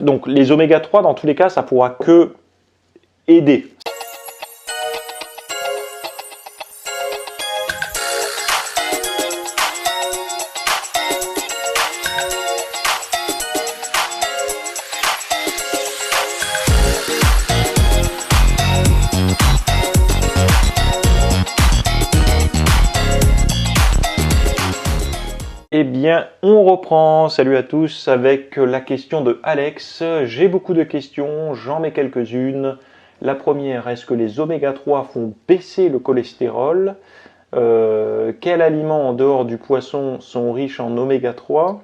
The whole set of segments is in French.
Donc les oméga 3, dans tous les cas, ça pourra que aider. Eh bien, on reprend. Salut à tous avec la question de Alex. J'ai beaucoup de questions, j'en mets quelques-unes. La première, est-ce que les oméga 3 font baisser le cholestérol? Quels aliments en dehors du poisson sont riches en oméga 3?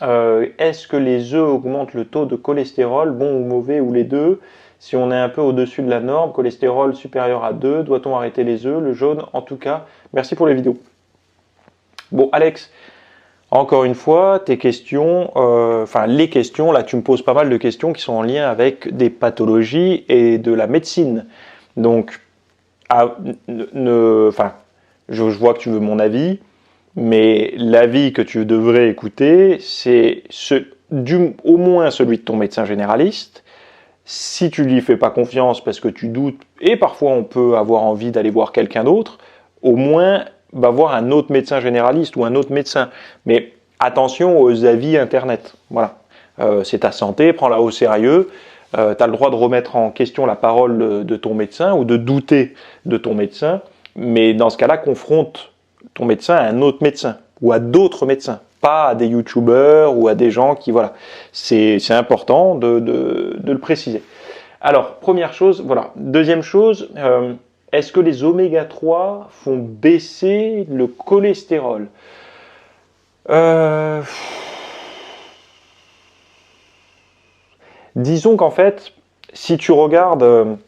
Est-ce que les œufs augmentent le taux de cholestérol, bon ou mauvais, ou les deux? Si on est un peu au-dessus de la norme, cholestérol supérieur à 2, doit-on arrêter les œufs? Le jaune, en tout cas. Merci pour les vidéos. Bon, Alex, encore une fois, tes questions, les questions, là tu me poses pas mal de questions qui sont en lien avec des pathologies et de la médecine. Donc, je vois que tu veux mon avis, mais l'avis que tu devrais écouter, c'est au moins celui de ton médecin généraliste. Si tu lui fais pas confiance parce que tu doutes, et parfois on peut avoir envie d'aller voir quelqu'un d'autre, au moins voir un autre médecin généraliste ou un autre médecin. Mais attention aux avis internet. Voilà. C'est ta santé, prends-la au sérieux. Tu as le droit de remettre en question la parole de ton médecin ou de douter de ton médecin. Mais dans ce cas-là, confronte ton médecin à un autre médecin ou à d'autres médecins. Pas à des youtubeurs ou à des gens qui... Voilà. C'est important de le préciser. Alors, première chose, voilà. Deuxième chose... est-ce que les oméga 3 font baisser le cholestérol? Disons qu'en fait, si tu regardes,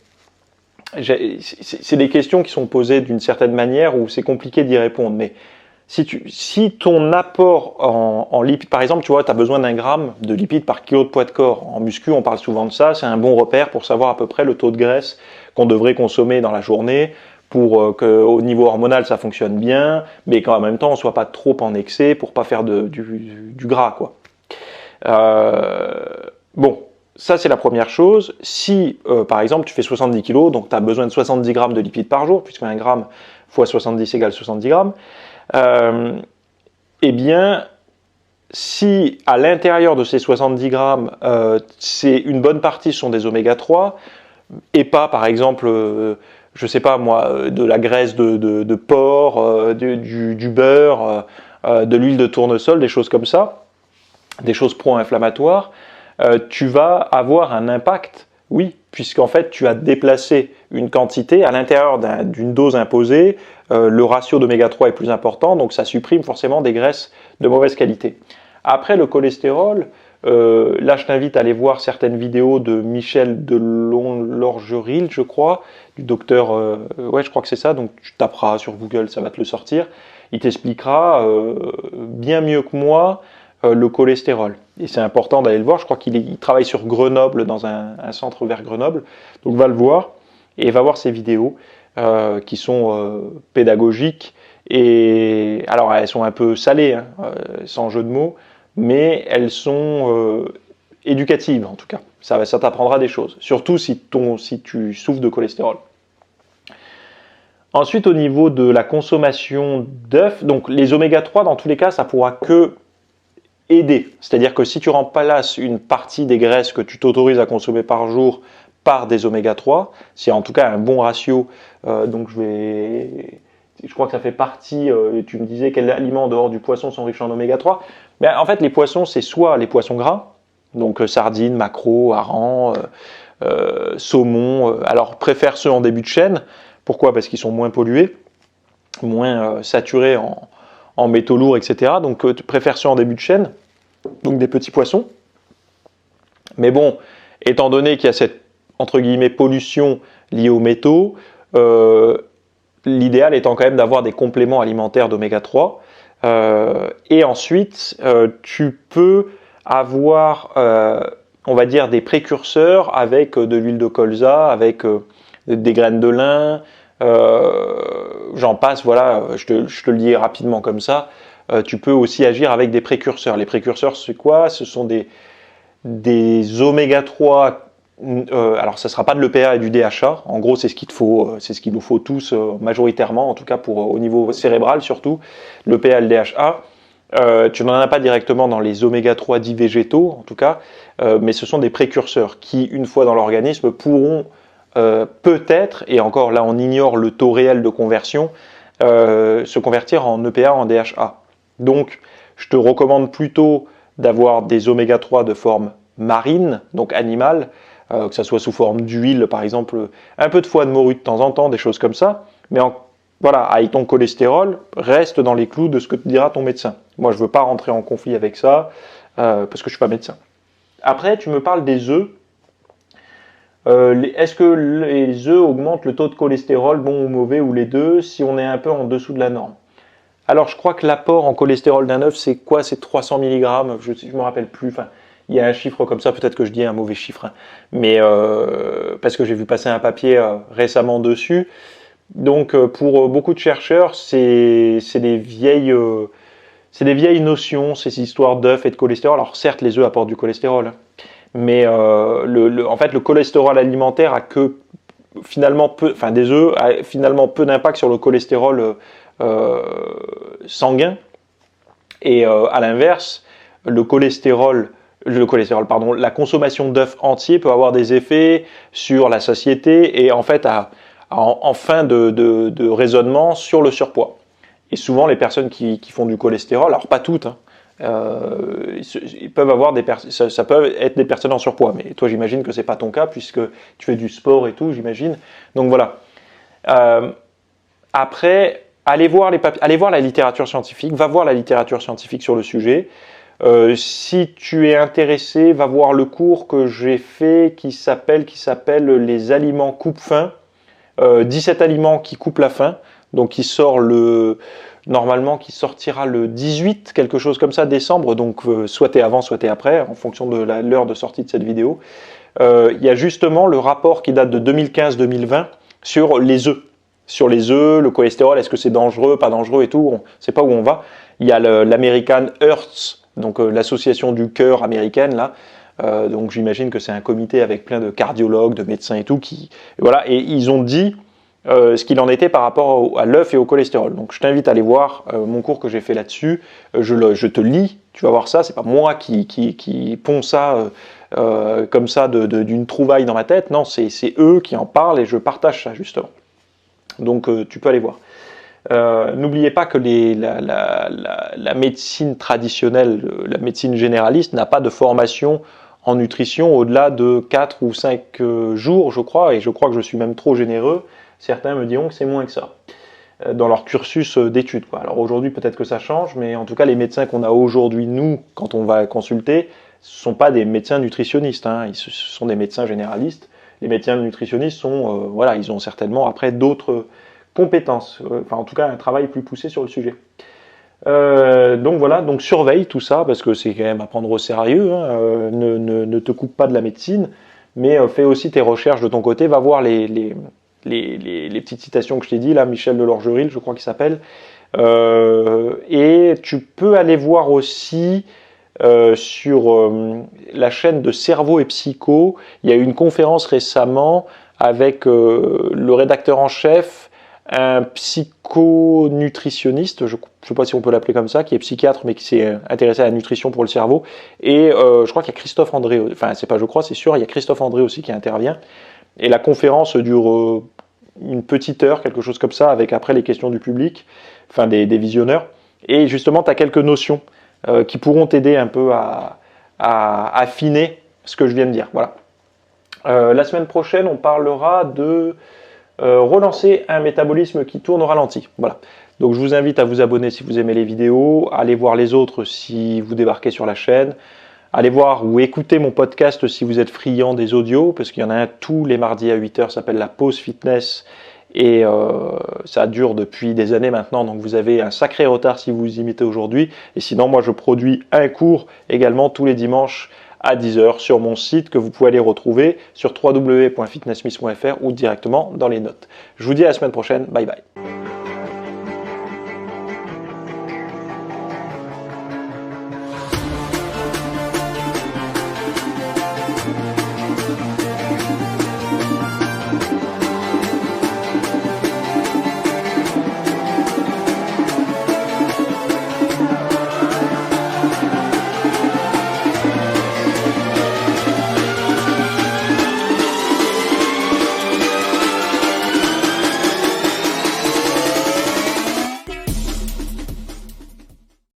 c'est des questions qui sont posées d'une certaine manière où c'est compliqué d'y répondre, mais si ton apport en lipides, par exemple, tu vois, tu as besoin d'1 gramme de lipides par kilo de poids de corps. En muscu, on parle souvent de ça, c'est un bon repère pour savoir à peu près le taux de graisse qu'on devrait consommer dans la journée pour qu'au niveau hormonal ça fonctionne bien, mais qu'en même temps on ne soit pas trop en excès pour pas faire du gras, quoi. Bon, ça c'est la première chose. Si par exemple tu fais 70 kg, donc tu as besoin de 70 grammes de lipides par jour, puisque 1 gramme fois 70 égale 70 grammes, eh bien, si à l'intérieur de ces 70 grammes, c'est une bonne partie sont des oméga 3, et pas par exemple, je sais pas moi, de la graisse de porc, du beurre, de l'huile de tournesol, des choses comme ça, des choses pro-inflammatoires, tu vas avoir un impact, oui, puisqu'en fait tu as déplacé une quantité à l'intérieur d'une dose imposée, le ratio d'oméga 3 est plus important, donc ça supprime forcément des graisses de mauvaise qualité. Après le cholestérol, là je t'invite à aller voir certaines vidéos de Michel Delorgeril, je crois, du docteur, ouais je crois que c'est ça, donc tu taperas sur Google, ça va te le sortir, il t'expliquera bien mieux que moi le cholestérol. Et c'est important d'aller le voir, je crois qu'il travaille sur Grenoble, dans un centre vers Grenoble, donc va le voir, et va voir ses vidéos qui sont pédagogiques, et alors elles sont un peu salées, hein, sans jeu de mots, mais elles sont éducatives en tout cas, ça t'apprendra des choses, surtout si tu souffres de cholestérol. Ensuite, au niveau de la consommation d'œufs, donc les oméga 3 dans tous les cas, ça pourra que aider. C'est-à-dire que si tu remplaces une partie des graisses que tu t'autorises à consommer par jour par des oméga 3, c'est en tout cas un bon ratio, donc je crois que ça fait partie, tu me disais quels aliments en dehors du poisson sont riches en oméga 3, mais en fait les poissons c'est soit les poissons gras, donc sardines, maquereaux, harengs, saumon, alors préfère ceux en début de chaîne, pourquoi? Parce qu'ils sont moins pollués, moins saturés en métaux lourds, etc. Donc tu préfères ceux en début de chaîne, donc des petits poissons. Mais bon, étant donné qu'il y a cette, entre guillemets, pollution liée aux métaux, l'idéal étant quand même d'avoir des compléments alimentaires d'oméga 3. Et ensuite, tu peux avoir, on va dire, des précurseurs avec de l'huile de colza, avec des graines de lin, j'en passe, voilà, je te le dis rapidement comme ça. Tu peux aussi agir avec des précurseurs. Les précurseurs, c'est quoi? Ce sont des oméga 3. Alors, ça ne sera pas de l'EPA et du DHA. En gros, c'est ce qu'il te faut, c'est ce qu'il nous faut tous majoritairement, en tout cas au niveau cérébral surtout, l'EPA et le DHA. Tu n'en as pas directement dans les oméga 3 dits végétaux, en tout cas, mais ce sont des précurseurs qui, une fois dans l'organisme, pourront peut-être, et encore là on ignore le taux réel de conversion, se convertir en EPA, en DHA. Donc, je te recommande plutôt d'avoir des oméga 3 de forme marine, donc animale, que ça soit sous forme d'huile, par exemple, un peu de foie de morue de temps en temps, des choses comme ça, mais voilà, avec ton cholestérol, reste dans les clous de ce que te dira ton médecin. Moi, je ne veux pas rentrer en conflit avec ça, parce que je ne suis pas médecin. Après, tu me parles des œufs. Est-ce que les œufs augmentent le taux de cholestérol, bon ou mauvais, ou les deux, si on est un peu en dessous de la norme? Alors, je crois que l'apport en cholestérol d'un œuf, c'est quoi? C'est 300 mg, je ne me rappelle plus. Enfin, il y a un chiffre comme ça, peut-être que je dis un mauvais chiffre, hein. Mais parce que j'ai vu passer un papier récemment dessus. Donc, pour beaucoup de chercheurs, c'est des vieilles notions, ces histoires d'œufs et de cholestérol. Alors, certes, les œufs apportent du cholestérol, hein, mais en fait, le cholestérol alimentaire a que finalement des œufs a finalement peu d'impact sur le cholestérol sanguin. Et à l'inverse, la consommation d'œufs entiers peut avoir des effets sur la satiété et en fait en fin de raisonnement sur le surpoids. Et souvent les personnes qui font du cholestérol, alors pas toutes, hein, ils peuvent avoir ça peut être des personnes en surpoids, mais toi j'imagine que c'est pas ton cas puisque tu fais du sport et tout, j'imagine. Donc voilà. Après, allez voir la littérature scientifique, va voir la littérature scientifique sur le sujet. Si tu es intéressé, va voir le cours que j'ai fait qui s'appelle les aliments coupe-faim, 17 aliments qui coupent la faim, donc qui sortira le 18, quelque chose comme ça, décembre, donc soit t'es avant, soit t'es après, en fonction de l'heure de sortie de cette vidéo. Il y a justement le rapport qui date de 2015-2020 sur les œufs. Sur les œufs, le cholestérol, est-ce que c'est dangereux, pas dangereux et tout, on ne sait pas où on va. Il y a l'American Heart, donc l'association du cœur américaine, là. Donc j'imagine que c'est un comité avec plein de cardiologues, de médecins et tout, voilà, et ils ont dit ce qu'il en était par rapport à l'œuf et au cholestérol. Donc je t'invite à aller voir mon cours que j'ai fait là-dessus. Je te lis, tu vas voir ça, c'est pas moi qui ponds ça comme ça d'une trouvaille dans ma tête, non, c'est eux qui en parlent et je partage ça justement. Donc tu peux aller voir. N'oubliez pas que la médecine traditionnelle, la médecine généraliste n'a pas de formation en nutrition au-delà de 4 ou 5 jours, je crois, et je crois que je suis même trop généreux. Certains me diront que c'est moins que ça, dans leur cursus d'études. Alors aujourd'hui, peut-être que ça change, mais en tout cas, les médecins qu'on a aujourd'hui, nous, quand on va consulter, ce ne sont pas des médecins nutritionnistes, hein, ce sont des médecins généralistes. Les médecins nutritionnistes sont, voilà, ils ont certainement après d'autres compétences, enfin en tout cas un travail plus poussé sur le sujet. Donc voilà, donc surveille tout ça parce que c'est quand même à prendre au sérieux, hein, ne te coupe pas de la médecine, mais fais aussi tes recherches de ton côté, va voir les petites citations que je t'ai dit, là, Michel Delorgeril, je crois qu'il s'appelle, et tu peux aller voir aussi sur la chaîne de Cerveau et Psycho, il y a eu une conférence récemment avec le rédacteur en chef, un psychonutritionniste, je ne sais pas si on peut l'appeler comme ça, qui est psychiatre mais qui s'est intéressé à la nutrition pour le cerveau, et je crois qu'il y a Christophe André, enfin c'est pas je crois, c'est sûr, il y a Christophe André aussi qui intervient, et la conférence dure une petite heure, quelque chose comme ça, avec après les questions du public, enfin des visionneurs, et justement tu as quelques notions qui pourront t'aider un peu à affiner ce que je viens de dire. Voilà. La semaine prochaine, on parlera de relancer un métabolisme qui tourne au ralenti. Voilà. Donc je vous invite à vous abonner si vous aimez les vidéos, allez voir les autres si vous débarquez sur la chaîne, allez voir ou écouter mon podcast si vous êtes friand des audios, parce qu'il y en a un tous les mardis à 8h, ça s'appelle La Pause Fitness, et ça dure depuis des années maintenant, donc vous avez un sacré retard si vous vous imitez aujourd'hui. Et sinon, moi je produis un cours également tous les dimanches à 10h sur mon site que vous pouvez aller retrouver sur www.fitnessmiss.fr ou directement dans les notes. Je vous dis à la semaine prochaine, bye bye.